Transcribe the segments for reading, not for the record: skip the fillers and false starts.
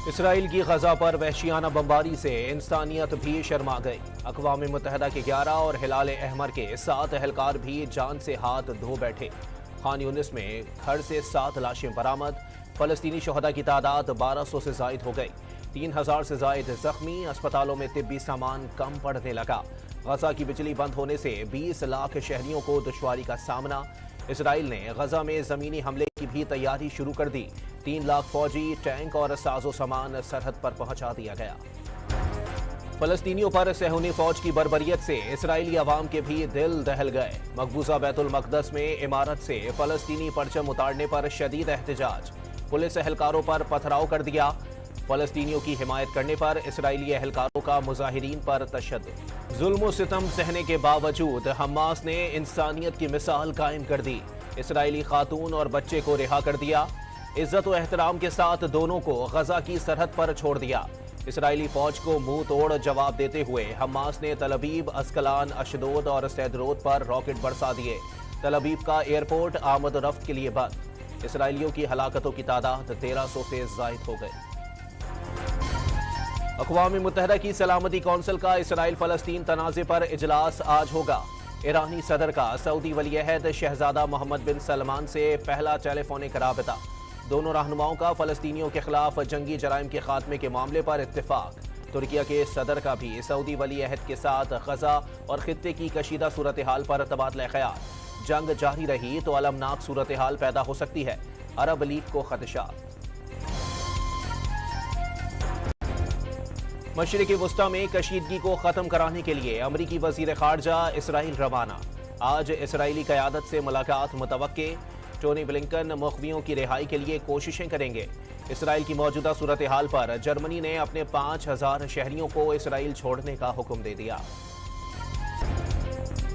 Israel की गजा पर वहशियाना बमबारी से इंसानियत भी शर्मा गई। अक़वाम मुत्तहदा के 11 और हिलाल अहमर के 7 एहलकार भी जान से हाथ धो बैठे। खान यूनिस में घर से 7 लाशें बरामद। फलस्तीनी शहदा की तादाद 1200 से जायद हो गई। 3000 से जायद जख्मी। अस्पतालों में तिब्बी सामान कम पड़ने लगा। गजा की बिजली बंद होने से 20 लाख शहरियों को दुश्वारी का सामना। इसराइल ने गजा में जमीनी हमले की भी तैयारी शुरू कर दी। 3 लाख फौजी, टैंक और साजो सामान सरहद पर पहुंचा दिया गया। फलस्तीनियों पर सहूनी फौज की बर्बरियत से इसराइली अवाम के भी दिल दहल गए। मकबूजा बैतुल मकदस में इमारत से फलस्तीनी परचम उतारने पर शदीद एहतजाज। पुलिस एहलकारों पर पथराव कर दिया। फलस्तीनियों की हिमायत करने पर इसराइली एहलकारों का मुजाहिरीन पर तशद्दुद। जुल्म सितम सहने के बावजूद हमास ने इंसानियत की मिसाल कायम कर दी। इसराइली खातून और बच्चे को रिहा कर दिया। इज्जत व एहतराम के साथ दोनों को गजा की सरहद पर छोड़ दिया। इसराइली फौज को मुंह तोड़ जवाब देते हुए हमास ने तल अवीव, अस्कलान, अशदोद और सैदरोद पर रॉकेट बरसा दिए। तल अवीव का एयरपोर्ट आमद रफ्त के लिए बंद। इसराइलियों की हलाकतों की तादाद 1300 से जायद हो गई। अक़वाम मुत्तहदा की सलामती कौंसिल का इसराइल फलस्तीन तनाज़े पर इजलास आज होगा। ईरानी सदर का सऊदी वलीअहद शहजादा मोहम्मद बिन सलमान से पहला टेलीफोनिक राबता। दोनों रहनुमाओं का फलस्तीनियों के खिलाफ जंगी जराइम के खात्मे के मामले पर इत्तेफाक। तुर्किया के सदर का भी सऊदी वलीअहद के साथ गजा और खित्ते की कशीदा सूरत हाल पर तबादला ख्याल। जंग जारी रही तो अलमनाक सूरत हाल पैदा हो सकती है। अरब लीग को खदशात। मशरिक़ी वुस्ता में कशीदगी को खत्म कराने के लिए अमरीकी वज़ीर ख़ारजा इसराइल रवाना। आज इसराइली क़यादत से मुलाकात मुतवक्के। टोनी ब्लिंकन मुखबियों की रिहाई के लिए कोशिशें करेंगे। इसराइल की मौजूदा सूरत हाल पर जर्मनी ने अपने 5000 शहरियों को इसराइल छोड़ने का हुक्म दे दिया।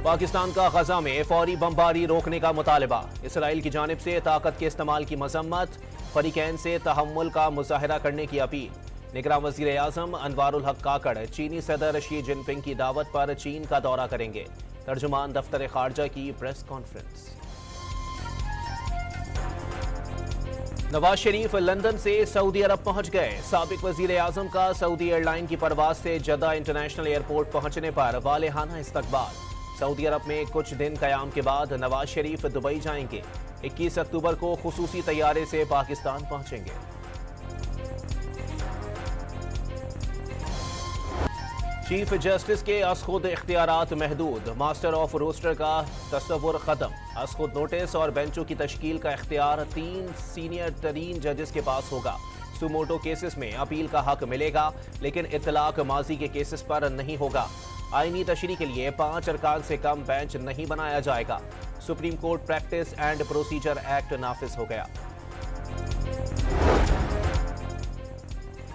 पाकिस्तान का गजा में फौरी बमबारी रोकने का मुतालबा। इसराइल की जानिब से ताकत के इस्तेमाल की मजम्मत। फरीकैन से तहम्मुल का मुजाहरा करने की अपील। निगरान वज़ीर आज़म अनवारुल हक काकड़ चीनी सदर शी जिनपिंग की दावत पर चीन का दौरा करेंगे। तर्जुमान दफ्तर खारजा की press conference. Nawaz Sharif London से सऊदी अरब पहुंच गए। साबिक वज़ीर आज़म का सऊदी एयरलाइन की परवाज से जद्दा इंटरनेशनल एयरपोर्ट पहुंचने पर वालेहाना इस्तकबाल। सऊदी अरब में कुछ दिन क़याम के बाद नवाज शरीफ दुबई जाएंगे। 21 अक्टूबर को खुसूसी तैयारे से पाकिस्तान पहुंचेंगे। चीफ जस्टिस के असखुद इख्तियारात महदूद। मास्टर ऑफ रोस्टर का तस्वुर खत्म। असखुद नोटिस और बेंचों की तश्कील का इख्तियार 3 सीनियर तरीन जजेस के पास होगा। सुमोटो केसेस में अपील का हक मिलेगा, लेकिन इतलाक माजी के केसेस पर नहीं होगा। आईनी तशरीह के लिए 5 अरकान से कम बेंच नहीं बनाया जाएगा। Supreme Court practice and procedure act नाफिज हो गया।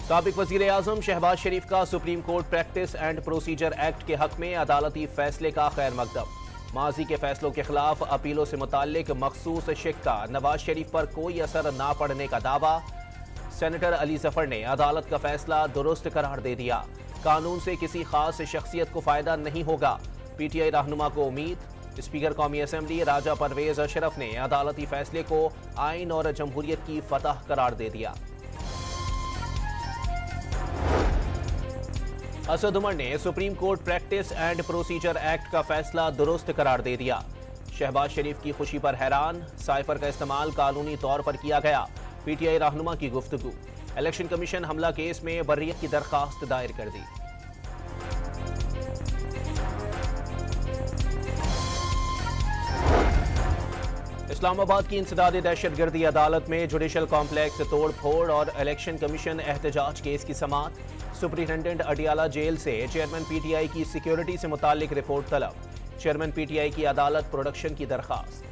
साबिक वज़ीर आज़म शहबाज शरीफ का Supreme Court practice and procedure act के हक में अदालती फैसले का खैर मकदम। माजी के फैसलों के खिलाफ अपीलों से मुताल्लिक मखसूस शिक्का। नवाज शरीफ पर कोई असर ना पड़ने का दावा। सेनेटर अली जफर ने अदालत का फैसला दुरुस्त करार दे दिया। कानून से किसी खास शख्सियत को फायदा नहीं होगा। पीटीआई रहनुमा को उम्मीद। स्पीकर कौमी असम्बली राजा परवेज अशरफ ने अदालती फैसले को आइन और जमहूरियत की फतह करार दे दिया। असद उमर ने supreme Court practice and procedure act का फैसला दुरुस्त करार दे दिया। शहबाज शरीफ की खुशी पर हैरान। साइफर का इस्तेमाल कानूनी तौर पर किया गया। पीटीआई रहनुमा की गुफ्तगू। इलेक्शन कमीशन हमला केस में बर्रियत की दरखास्त दायर कर दी। इस्लामाबाद की इंसदादी दहशतगर्दी अदालत में जुडिशल कॉम्प्लेक्स तोड़ फोड़ और इलेक्शन कमीशन एहतजाज केस की समाअत। सुपरिटेंडेंट अडियाला जेल से चेयरमैन पीटीआई की सिक्योरिटी से मुतालिक रिपोर्ट तलब। चेयरमैन पीटीआई की अदालत प्रोडक्शन की दरखास्त।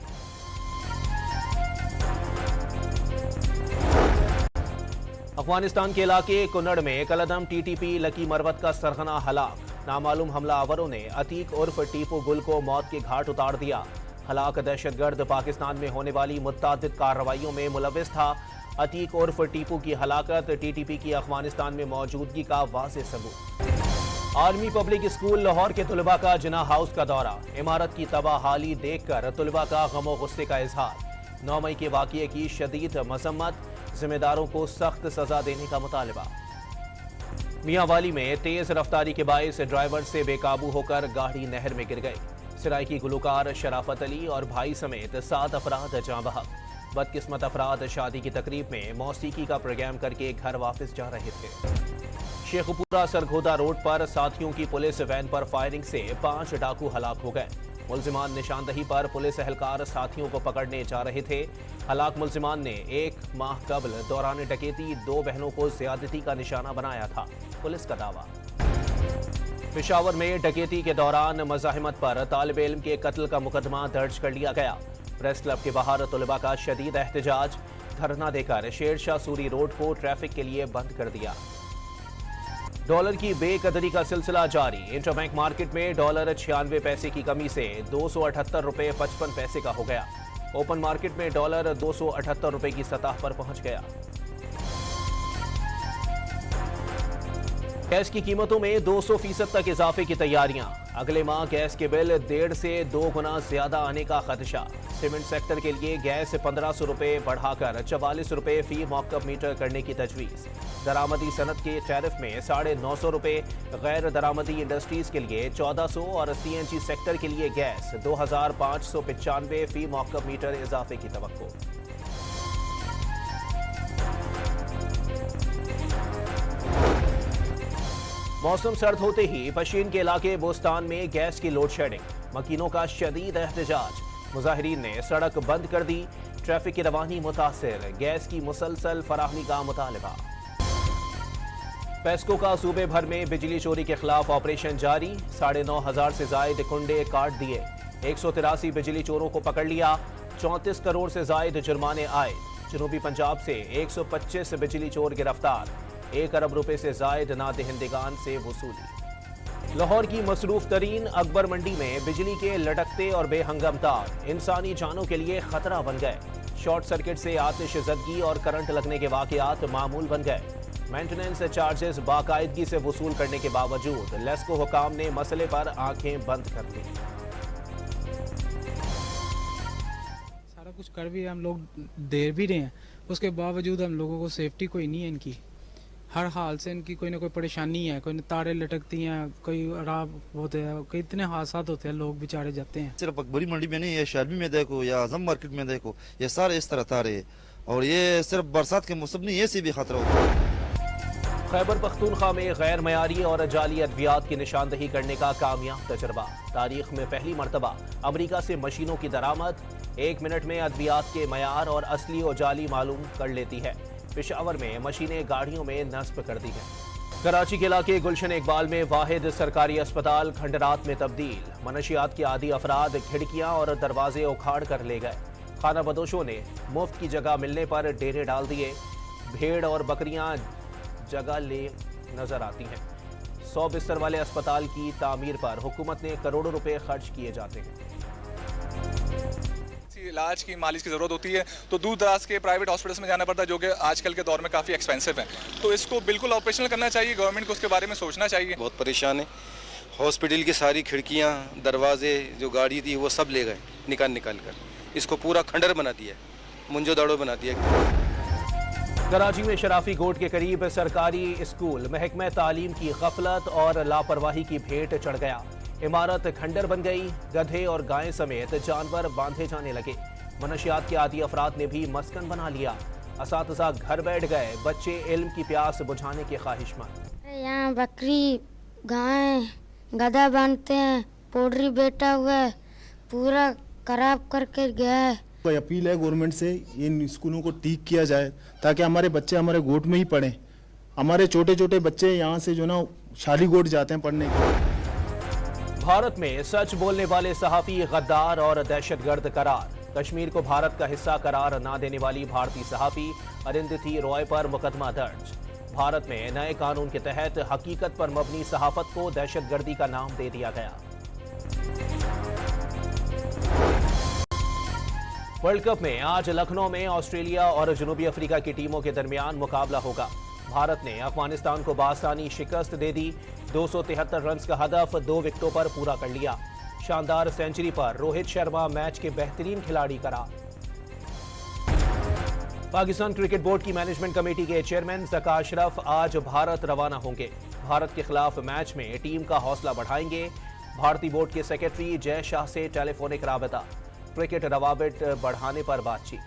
अफगानिस्तान के इलाके कुन्नड़ में कलदम टीटीपी लकी मरवत का सरगना हलाक। नामालूम हमलावरों ने अतीक उर्फ टीपू गुल को मौत के घाट उतार दिया। हलाक दहशतगर्द पाकिस्तान में होने वाली मुत्तादिद कार्रवाइयों में मुलविस था। अतीक उर्फ टीपू की हलाकत टीटीपी की अफगानिस्तान में मौजूदगी का वाज़ेह सबूत। आर्मी पब्लिक स्कूल लाहौर के तुलबा का जिना हाउस का दौरा। इमारत की तबाहाली देखकर तुलबा का गमो गुस्से का इजहार। 9 मई के वाक़ये की शदीद मजम्मत। जिम्मेदारों को सख्त सजा देने का मुतालबा। मियांवाली में तेज रफ्तारी के बायस ड्राइवर से बेकाबू होकर गाड़ी नहर में गिर गई। सरायकी गुलकार शराफत अली और भाई समेत 7 अफराद जाँ बहक। बदकिस्मत अफराद शादी की तकरीब में मौसीकी का प्रोग्राम करके घर वापस जा रहे थे। शेखपुरा सरगोदा रोड पर साथियों की पुलिस वैन पर फायरिंग से 5 डाकू हलाक हो गए। मुल्जिमान निशानदही पर पुलिस एहलकार साथियों को पकड़ने जा रहे थे। हलाक मुल्जिमान ने 1 माह कबल दौरान डकैती 2 बहनों को ज्यादती का निशाना बनाया था, पुलिस का दावा। पेशावर में डकैती के दौरान मज़ाहिमत पर तालिब इल्म के कत्ल का मुकदमा दर्ज कर लिया गया। प्रेस क्लब के बाहर तलबा का शदीद एहतजाज, धरना देकर शेरशाह सूरी रोड को ट्रैफिक के लिए बंद कर दिया। डॉलर की बेकदरी का सिलसिला जारी। इंटरबैंक मार्केट में डॉलर 96 पैसे की कमी से 278 रुपए 55 पैसे का हो गया। ओपन मार्केट में डॉलर 278 रुपए की सतह पर पहुंच गया। गैस की कीमतों में 200% तक इजाफे की तैयारियां। अगले माह गैस के बिल 1.5 से 2 गुना ज्यादा आने का खदशा। सीमेंट सेक्टर के लिए गैस 1500 रुपए बढ़ाकर 44 रुपए फी मौकब मीटर करने की तजवीज। दरामदी सनत के टैरिफ में 950 रुपए, गैर दरामदी इंडस्ट्रीज के लिए 1400 और CNG सेक्टर के लिए गैस 2595 फी मौकब मीटर इजाफे की तवक्को। मौसम सर्द होते ही पशीन के इलाके बोस्तान में गैस की लोड शेडिंग, मकीनों का शदीद एहतजाज। मुजाहिरीन ने सड़क बंद कर दी, ट्रैफिक की रवानी मुतासिर, गैस की मुसलसल फराहमी का मुतालबा। पेस्को का सूबे भर में बिजली चोरी के खिलाफ ऑपरेशन जारी। 9,500 से जायद कुंडे काट दिए। 183 बिजली चोरों को पकड़ लिया। 34 करोड़ से जायद जुर्माने आए। जनूबी पंजाब से 125 बिजली चोर गिरफ्तार। 1 अरब रुपए से जायद नादहिंदगान से वसूली। लाहौर की मसरूफ तरीन अकबर मंडी में बिजली के लटकते और बेहंगम तार इंसानी जानों के लिए खतरा बन गए। शॉर्ट सर्किट से आतिशज़दगी और करंट लगने के वाकयात मामूल बन गए। मेंटेनेंस चार्जेस बाकायदगी से वसूल करने के बावजूद लेस्को हुकाम ने मसले पर आंखें बंद कर ली। सारा कुछ कर भी हम लोग दे भी रहे हैं, उसके बावजूद हम लोगों को सेफ्टी कोई नहीं है इनकी। हर हाल से इनकी कोई ना कोई परेशानी है, कोई तारे लटकती हैं, कोई खराब होते हैं, कई इतने हादसा होते हैं, लोग बेचारे जाते हैं। सिर्फ अकबरी मंडी में नहीं, ये शहरवी में देखो या आजम मार्केट में देखो, ये सारे इस तरह तारे। और ये सिर्फ बरसात के मौसम नहीं, ये से भी खतरा होता है। खैबर पख्तूनख्वा में गैर मयारी और जाली अद्वियात की निशानदही करने का कामयाब तजर्बा। तारीख में पहली मरतबा अमरीका से मशीनों की दरामद। 1 मिनट में अद्वियात के मयार और असली और जाली मालूम कर लेती है। पेशावर में मशीनें गाड़ियों में नस्ब कर दी हैं। कराची के इलाके गुलशन इकबाल में वाहिद सरकारी अस्पताल खंडरात में तब्दील। मनशियात के आदी अफराद खिड़कियां और दरवाजे उखाड़ कर ले गए। खाना बदोशों ने मुफ्त की जगह मिलने पर डेरे डाल दिए। भेड़ और बकरियां जगह ले नजर आती हैं। 100 बिस्तर वाले अस्पताल की तामीर पर हुकूमत ने करोड़ों रुपए खर्च किए जाते हैं। इलाज की मालिश की ज़रूरत होती है तो दूर दराज के प्राइवेट हॉस्पिटल्स में जाना पड़ता है, जो कि आजकल के दौर में काफ़ी एक्सपेंसिव है। तो इसको बिल्कुल ऑपरेशनल करना चाहिए, गवर्नमेंट को उसके बारे में सोचना चाहिए। बहुत परेशान है। हॉस्पिटल की सारी खिड़कियाँ, दरवाजे, जो गाड़ी थी वो सब ले गए निकाल कर। इसको पूरा खंडर बना दिया, मुंजो दाड़ो बना दिया। कराची में शराफी गोट के करीब सरकारी स्कूल महकमा तालीम की गफलत और लापरवाही की भेंट चढ़ गया। इमारत खंडर बन गई। गधे और गायें समेत जानवर बांधे जाने लगे। मनशियात के आदी अफराद ने भी मस्कन बना लिया। असातिज़ा घर बैठ गए, बच्चे इल्म की प्यास बुझाने के ख्वाहिशमंद। यहाँ बकरी, गाय, गधा बांधते हैं, पोल्ट्री बैठा हुआ है, पूरा खराब करके गया है। कोई अपील है गवर्नमेंट से, इन स्कूलों को ठीक किया जाए ताकि हमारे बच्चे हमारे गोट में ही पढ़ें। हमारे छोटे छोटे बच्चे यहाँ से जो ना शाली गोट जाते हैं पढ़ने के। भारत में सच बोलने वाले सहाफी गद्दार और दहशतगर्द करार। कश्मीर को भारत का हिस्सा करार न देने वाली भारतीय सहाफी अरुंधति रॉय पर मुकदमा दर्ज। भारत में नए कानून के तहत हकीकत पर मबनी सहाफत को दहशतगर्दी का नाम दे दिया गया। वर्ल्ड कप में आज लखनऊ में ऑस्ट्रेलिया और जनूबी अफ्रीका की टीमों के दरमियान मुकाबला होगा। भारत ने अफगानिस्तान को बासानी शिकस्त दे दी। 273 रन का हदफ 2 विकेटों पर पूरा कर लिया। शानदार सेंचुरी पर रोहित शर्मा मैच के बेहतरीन खिलाड़ी करार। पाकिस्तान क्रिकेट बोर्ड की मैनेजमेंट कमेटी के चेयरमैन ज़का अशरफ आज भारत रवाना होंगे। भारत के खिलाफ मैच में टीम का हौसला बढ़ाएंगे। भारतीय बोर्ड के सेक्रेटरी जय शाह से टेलीफोनिक राबता, क्रिकेट रवाबित बढ़ाने पर बातचीत।